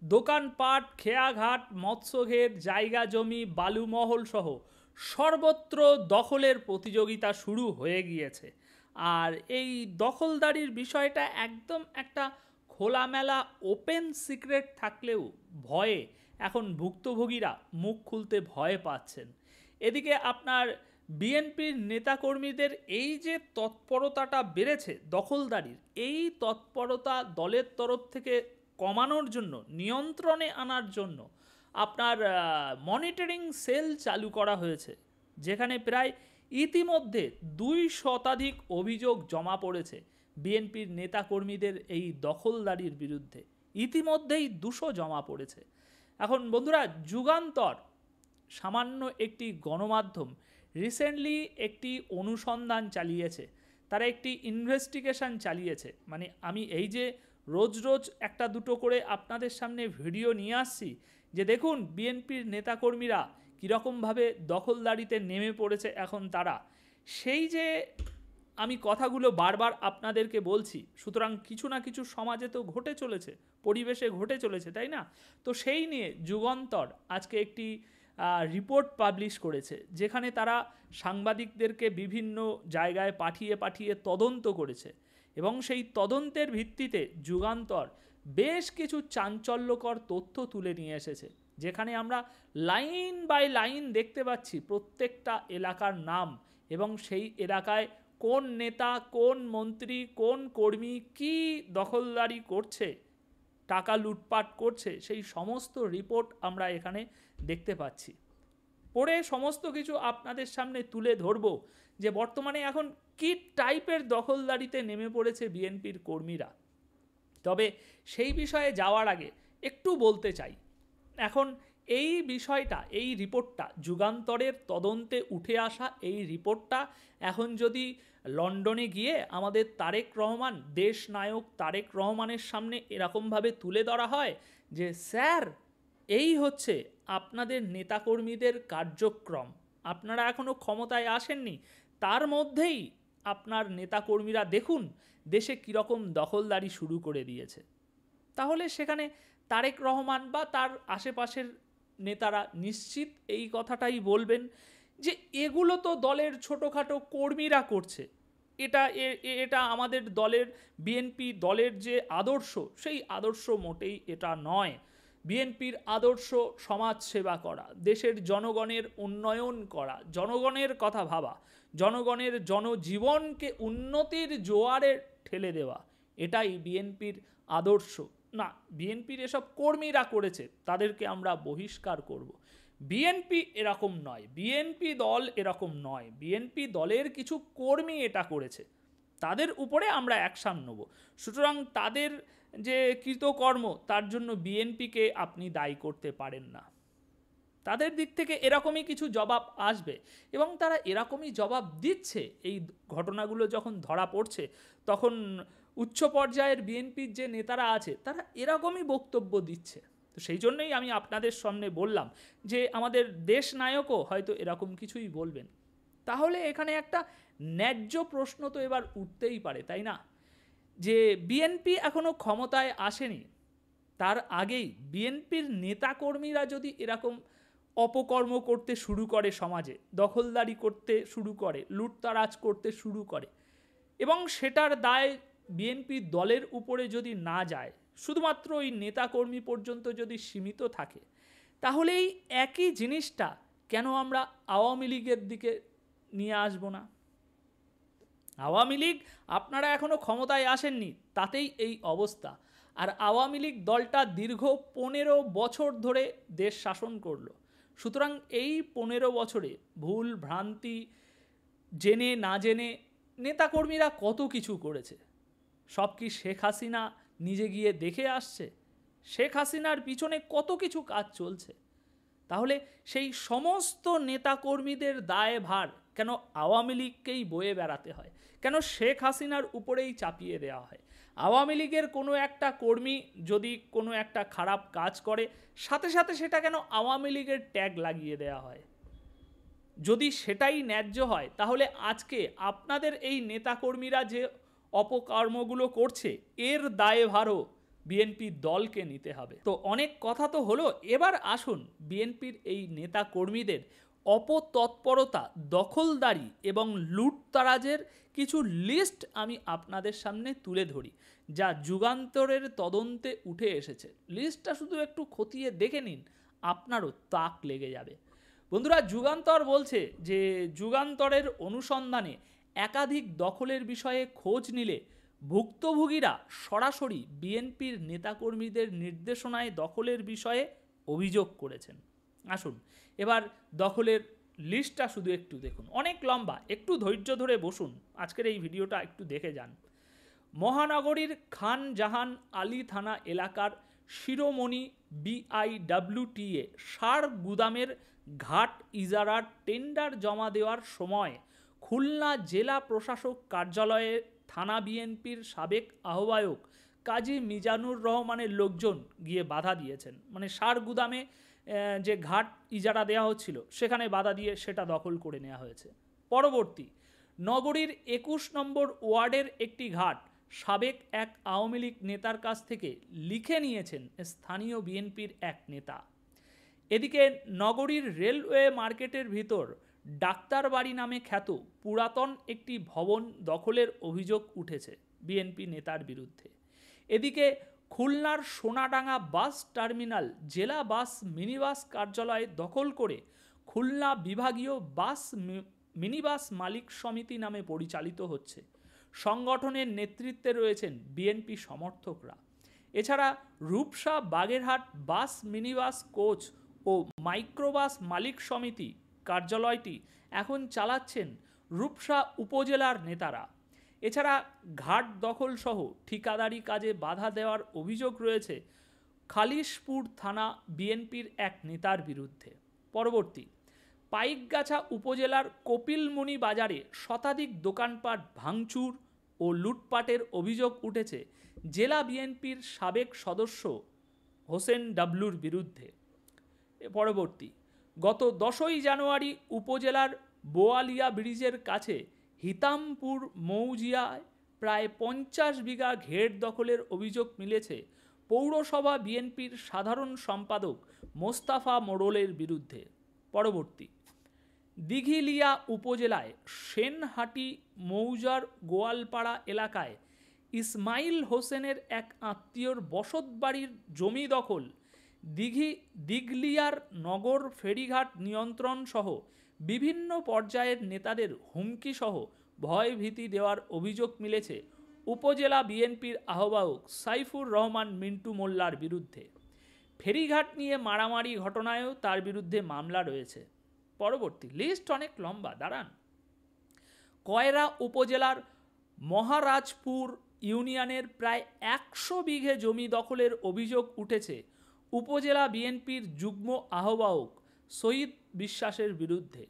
দোকানপাট, খেয়াঘাট, মৎস্যঘের, জায়গা জমি, বালুমহল সহ সর্বত্র দখলের প্রতিযোগিতা শুরু হয়ে গিয়েছে। আর এই দখলদারির বিষয়টা একদম একটা খোলামেলা ওপেন সিক্রেট থাকলেও ভয়ে এখন ভুক্তভোগীরা মুখ খুলতে ভয় পাচ্ছেন। এদিকে আপনার বিএনপির নেতাকর্মীদের এই যে তৎপরতাটা বেড়েছে দখলদারির, এই তৎপরতা দলের তরফ থেকে কমানোর জন্য, নিয়ন্ত্রণে আনার জন্য আপনার মনিটরিং সেল চালু করা হয়েছে, যেখানে প্রায় ইতিমধ্যে 2 শতাধিক অভিযোগ জমা পড়েছে বিএনপির নেতাকর্মীদের এই দখলদারির বিরুদ্ধে। ইতিমধ্যেই 200 জমা পড়েছে। এখন বন্ধুরা, যুগান্তর সামান্য একটি গণমাধ্যম রিসেন্টলি একটি অনুসন্ধান চালিয়েছে, তারা একটি ইনভেস্টিগেশন চালিয়েছে। মানে আমি এই যে রোজ রোজ একটা দুটো করে আপনাদের সামনে ভিডিও নিয়ে আসছি যে দেখুন বিএনপির নেতাকর্মীরা কীরকমভাবে দখলদারিতে নেমে পড়েছে এখন তারা, সেই যে আমি কথাগুলো বারবার আপনাদেরকে বলছি, সুতরাং কিছু না কিছু সমাজে তো ঘটে চলেছে, পরিবেশে ঘটে চলেছে, তাই না? তো সেই নিয়ে যুগান্তর আজকে একটি রিপোর্ট পাবলিশ করেছে, যেখানে তারা সাংবাদিকদেরকে বিভিন্ন জায়গায় পাঠিয়ে পাঠিয়ে তদন্ত করেছে, এবং সেই তদন্তের ভিত্তিতে যুগান্তর বেশ কিছু চাঞ্চল্যকর তথ্য তুলে নিয়ে এসেছে, যেখানে আমরা লাইন বাই লাইন দেখতে পাচ্ছি প্রত্যেকটা এলাকার নাম, এবং সেই এলাকায় কোন নেতা, কোন মন্ত্রী, কোন কর্মী কী দখলদারি করছে, টাকা লুটপাট করছে, সেই সমস্ত রিপোর্ট আমরা এখানে দেখতে পাচ্ছি। পড়ে সমস্ত কিছু আপনাদের সামনে তুলে ধরব যে বর্তমানে এখন কী টাইপের দখলদারিতে নেমে পড়েছে বিএনপির কর্মীরা। তবে সেই বিষয়ে যাওয়ার আগে একটু বলতে চাই, এখন এই বিষয়টা, এই রিপোর্টটা, যুগান্তরের তদন্তে উঠে আসা এই রিপোর্টটা এখন যদি লন্ডনে গিয়ে আমাদের তারেক রহমান, দেশ নায়ক তারেক রহমানের সামনে এরকমভাবে তুলে ধরা হয় যে স্যার এই হচ্ছে আপনাদের নেতাকর্মীদের কার্যক্রম, আপনারা এখনও ক্ষমতায় আসেননি, তার মধ্যেই আপনার নেতাকর্মীরা দেখুন দেশে কীরকম দখলদারি শুরু করে দিয়েছে, তাহলে সেখানে তারেক রহমান বা তার আশেপাশের নেতারা নিশ্চিত এই কথাটাই বলবেন যে এগুলো তো দলের ছোটোখাটো কর্মীরা করছে, এটা আমাদের দলের, বিএনপি দলের যে আদর্শ, সেই আদর্শ মোটেই এটা নয়। বিএনপির আদর্শ সমাজ সেবা করা, দেশের জনগণের উন্নয়ন করা, জনগণের কথা ভাবা, জনগণের জনজীবনকে উন্নতির জোয়ারে ঠেলে দেওয়া, এটাই বিএনপির আদর্শ। না, বিএনপির এসব কর্মীরা করেছে, তাদেরকে আমরা বহিষ্কার করব। বিএনপি এরকম নয়, বিএনপি দল এরকম নয়, বিএনপি দলের কিছু কর্মী এটা করেছে, তাদের উপরে আমরা অ্যাকশান নেব। সুতরাং তাদের যে কৃতকর্ম, তার জন্য বিএনপিকে আপনি দায়ী করতে পারেন না। তাদের দিক থেকে এরকমই কিছু জবাব আসবে, এবং তারা এরকমই জবাব দিচ্ছে। এই ঘটনাগুলো যখন ধরা পড়ছে তখন উচ্চ পর্যায়ের বিএনপির যে নেতারা আছে তারা এরকমই বক্তব্য দিচ্ছে। তো সেই জন্যই আমি আপনাদের সামনে বললাম যে আমাদের দেশ নায়কও হয়তো এরকম কিছুই বলবেন। তাহলে এখানে একটা ন্যায্য প্রশ্ন তো এবার উঠতেই পারে, তাই না? যে বিএনপি এখনও ক্ষমতায় আসেনি, তার আগেই বিএনপির নেতাকর্মীরা যদি এরকম অপকর্ম করতে শুরু করে, সমাজে দখলদারি করতে শুরু করে, লুটতারাজ করতে শুরু করে, এবং সেটার দায় বিএনপি দলের উপরে যদি না যায়, শুধুমাত্র ওই নেতাকর্মী পর্যন্ত যদি সীমিত থাকে, তাহলে এই একই জিনিসটা কেন আমরা আওয়ামী লীগের দিকে নিয়ে আসবো না? আওয়ামী লীগ আপনারা এখনও ক্ষমতায় আসেননি, তাতেই এই অবস্থা। আর আওয়ামী লীগ দলটা দীর্ঘ 15 বছর ধরে দেশ শাসন করলো। সুতরাং এই 15 বছরে ভুল ভ্রান্তি, জেনে না জেনে নেতাকর্মীরা কত কিছু করেছে। সব কি শেখ হাসিনা নিজে গিয়ে দেখে আসছে? শেখ হাসিনার পিছনে কত কিছু কাজ চলছে। তাহলে সেই সমস্ত নেতাকর্মীদের দায়ভার কেন আওয়ামী লীগকেই বয়ে বেড়াতে হয়? কেন শেখ হাসিনার উপরেই চাপিয়ে দেওয়া হয়? আওয়ামী লীগের কোনো একটা কর্মী যদি কোনো একটা খারাপ কাজ করে, সাথে সাথে সেটা কেন আওয়ামী লীগের ট্যাগ লাগিয়ে দেওয়া হয়? যদি সেটাই ন্যায্য হয়, তাহলে আজকে আপনাদের এই নেতাকর্মীরা যে অপকর্মগুলো করছে, এর দায়ভারও বিএনপি দলকে নিতে হবে। তো অনেক কথা তো হলো, এবার আসুন বিএনপির এই নেতা কর্মীদের অপতৎপরতা, দখলদারি এবং লুটতারাজের কিছু লিস্ট আমি আপনাদের সামনে তুলে ধরি, যা যুগান্তরের তদন্তে উঠে এসেছে। লিস্টটা শুধু একটু খতিয়ে দেখে নিন, আপনারও তাক লেগে যাবে। বন্ধুরা, যুগান্তর বলছে যে যুগান্তরের অনুসন্ধানে একাধিক দখলের বিষয়ে খোঁজ নিলে ভুক্তভোগীরা সরাসরি বিএনপির নেতাকর্মীদের নির্দেশনায় দখলের বিষয়ে অভিযোগ করেছেন। আসুন এবার দখলের লিস্টটা শুধু একটু দেখুন, অনেক লম্বা, একটু ধৈর্য ধরে বসুন, আজকের এই ভিডিওটা একটু দেখে যান। মহানগরীর খান জাহান আলী থানা এলাকার শিরোমণি বিআইডব্লিউটিএ সার গুদামের ঘাট ইজারার টেন্ডার জমা দেওয়ার সময় খুলনা জেলা প্রশাসক কার্যালয়ে থানা বিএনপির সাবেক আহ্বায়ক কাজী মিজানুর রহমানের লোকজন গিয়ে বাধা দিয়েছেন। মানে সার গুদামে যে ঘাট ইজারা দেওয়া হচ্ছিল সেখানে বাধা দিয়ে সেটা দখল করে নেওয়া হয়েছে। পরবর্তী, নগরীর 21 নম্বর ওয়ার্ডের একটি ঘাট সাবেক এক আওয়ামী লীগ নেতার কাছ থেকে লিখে নিয়েছেন স্থানীয় বিএনপির এক নেতা। এদিকে নগরীর রেলওয়ে মার্কেটের ভিতর ডাক্তার বাড়ি নামে খ্যাত পুরাতন একটি ভবন দখলের অভিযোগ উঠেছে বিএনপি নেতার বিরুদ্ধে। এদিকে খুলনার সোনাডাঙ্গা বাস টার্মিনাল জেলা বাস মিনিবাস কার্যালয় দখল করে খুলনা বিভাগীয় বাস মিনিবাস মালিক সমিতি নামে পরিচালিত হচ্ছে। সংগঠনের নেতৃত্বে রয়েছেন বিএনপি সমর্থকরা। এছাড়া Rupsa Bagerhat bus minibus coach ও মাইক্রোবাস মালিক সমিতি কার্যালয়টি এখন চালাচ্ছেন রূপসা উপজেলার নেতারা। এছাড়া ঘাট দখল সহ ঠিকাদারি কাজে বাধা দেওয়ার অভিযোগ রয়েছে খালিশপুর থানা বিএনপির এক নেতার বিরুদ্ধে। পরবর্তী, পাইকগাছা উপজেলার কপিলমুনি বাজারে শতাধিক দোকানপাট ভাঙচুর ও লুটপাটের অভিযোগ উঠেছে জেলা বিএনপির সাবেক সদস্য হোসেন ডাবলুর বিরুদ্ধে। পরবর্তী, গত 10ই জানুয়ারি উপজেলার বোয়ালিয়া ব্রিজের কাছে হিতামপুর মৌজিয়ায় প্রায় 50 বিঘা ঘের দখলের অভিযোগ মিলেছে পৌরসভা বিএনপির সাধারণ সম্পাদক মোস্তাফা মোড়লের বিরুদ্ধে। পরবর্তী, দিঘিলিয়া উপজেলায় সেনহাটি মৌজার গোয়ালপাড়া এলাকায় ইসমাইল হোসেনের এক আত্মীয়র বসতবাড়ির জমি দখল, দিঘলিয়ার নগর ফেরিঘাট নিয়ন্ত্রণ সহ বিভিন্ন পর্যায়ের নেতাদের হুমকি সহ ভয়ভীতি দেওয়ার অভিযোগ মিলেছে উপজেলা বিএনপির আহ্বায়ক সাইফুর রহমান মিন্টু মোল্লার বিরুদ্ধে। ফেরিঘাট নিয়ে মারামারি ঘটনায়ও তার বিরুদ্ধে মামলা রয়েছে। পরবর্তী, লিস্ট অনেক লম্বা, দাঁড়ান। কয়রা উপজেলার মহারাজপুর ইউনিয়নের প্রায় 100 বিঘে জমি দখলের অভিযোগ উঠেছে উপজেলা বিএনপির যুগ্ম আহ্বায়ক শহীদ বিশ্বাসের বিরুদ্ধে।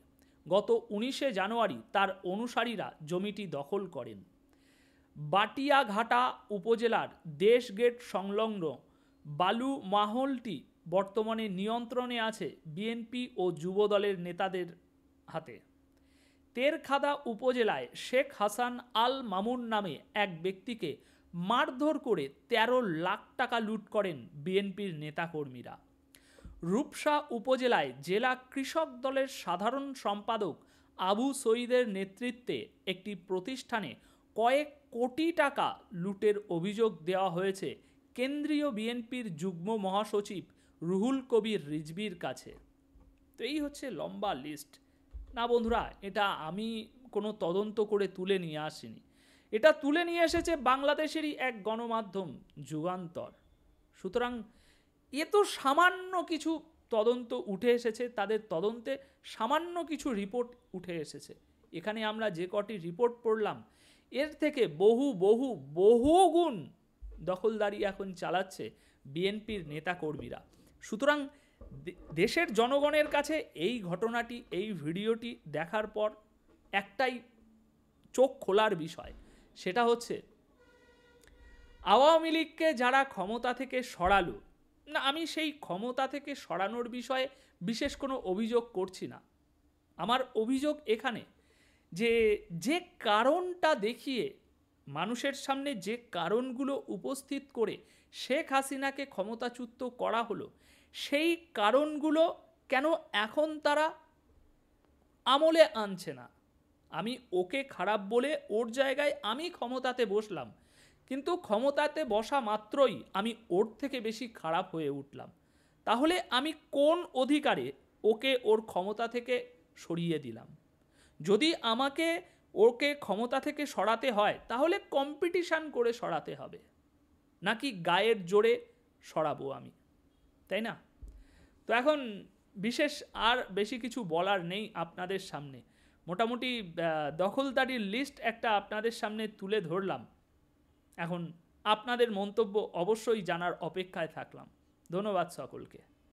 গত 19শে জানুয়ারি তার অনুসারীরা জমিটি দখল করেন। বাটিয়াঘাটা উপজেলার দেশগেট সংলগ্ন বালু মাহলটি বর্তমানে নিয়ন্ত্রণে আছে বিএনপি ও যুবদলের নেতাদের হাতে। তেরখাদা উপজেলায় শেখ হাসান আল মামুন নামে এক ব্যক্তিকে মারধর করে 13 লাখ টাকা লুট করেন বিএনপির নেতাকর্মীরা। রূপসা উপজেলায় জেলা কৃষক দলের সাধারণ সম্পাদক আবু সঈদের নেতৃত্বে একটি প্রতিষ্ঠানে কয়েক কোটি টাকা লুটের অভিযোগ দেওয়া হয়েছে কেন্দ্রীয় বিএনপির যুগ্ম মহাসচিব রুহুল কবির রিজভির কাছে। তো এই হচ্ছে লম্বা লিস্ট। না বন্ধুরা, এটা আমি কোনো তদন্ত করে তুলে নিয়ে আসিনি, এটা তুলে নিয়ে এসেছে বাংলাদেশেরই এক গণমাধ্যম যুগান্তর। সুতরাং এ তো সামান্য কিছু তদন্ত উঠে এসেছে, তাদের তদন্তে সামান্য কিছু রিপোর্ট উঠে এসেছে। এখানে আমরা যে কটি রিপোর্ট পড়লাম এর থেকে বহু বহু বহু গুণ দখলদারি এখন চালাচ্ছে বিএনপির নেতাকর্মীরা। সুতরাং দেশের জনগণের কাছে এই ঘটনাটি, এই ভিডিওটি দেখার পর একটাই চোখ খোলার বিষয়, সেটা হচ্ছে আওয়ামী লীগকে যারা ক্ষমতা থেকে সরালো, না আমি সেই ক্ষমতা থেকে সরানোর বিষয়ে বিশেষ কোনো অভিযোগ করছি না। আমার অভিযোগ এখানে যে কারণটা দেখিয়ে মানুষের সামনে যে কারণগুলো উপস্থিত করে শেখ হাসিনাকে ক্ষমতাচ্যুত করা হলো, সেই কারণগুলো কেন এখন তারা আমলে আনছে না? আমি ওকে খারাপ বলে ওর জায়গায় আমি ক্ষমতাতে বসলাম, কিন্তু ক্ষমতাতে বসা মাত্রই আমি ওর থেকে বেশি খারাপ হয়ে উঠলাম। তাহলে আমি কোন অধিকারে ওকে ওর ক্ষমতা থেকে সরিয়ে দিলাম? যদি আমাকে ওকে ক্ষমতা থেকে সরাতে হয় তাহলে কম্পিটিশান করে সরাতে হবে, নাকি গায়ের জোরে সরাবো আমি, তাই না? তো এখন বিশেষ আর বেশি কিছু বলার নেই আপনাদের সামনে। মোটামুটি দখলদারির লিস্ট একটা আপনাদের সামনে তুলে ধরলাম। এখন আপনাদের মন্তব্য অবশ্যই জানার অপেক্ষায় থাকলাম। ধন্যবাদ সকলকে।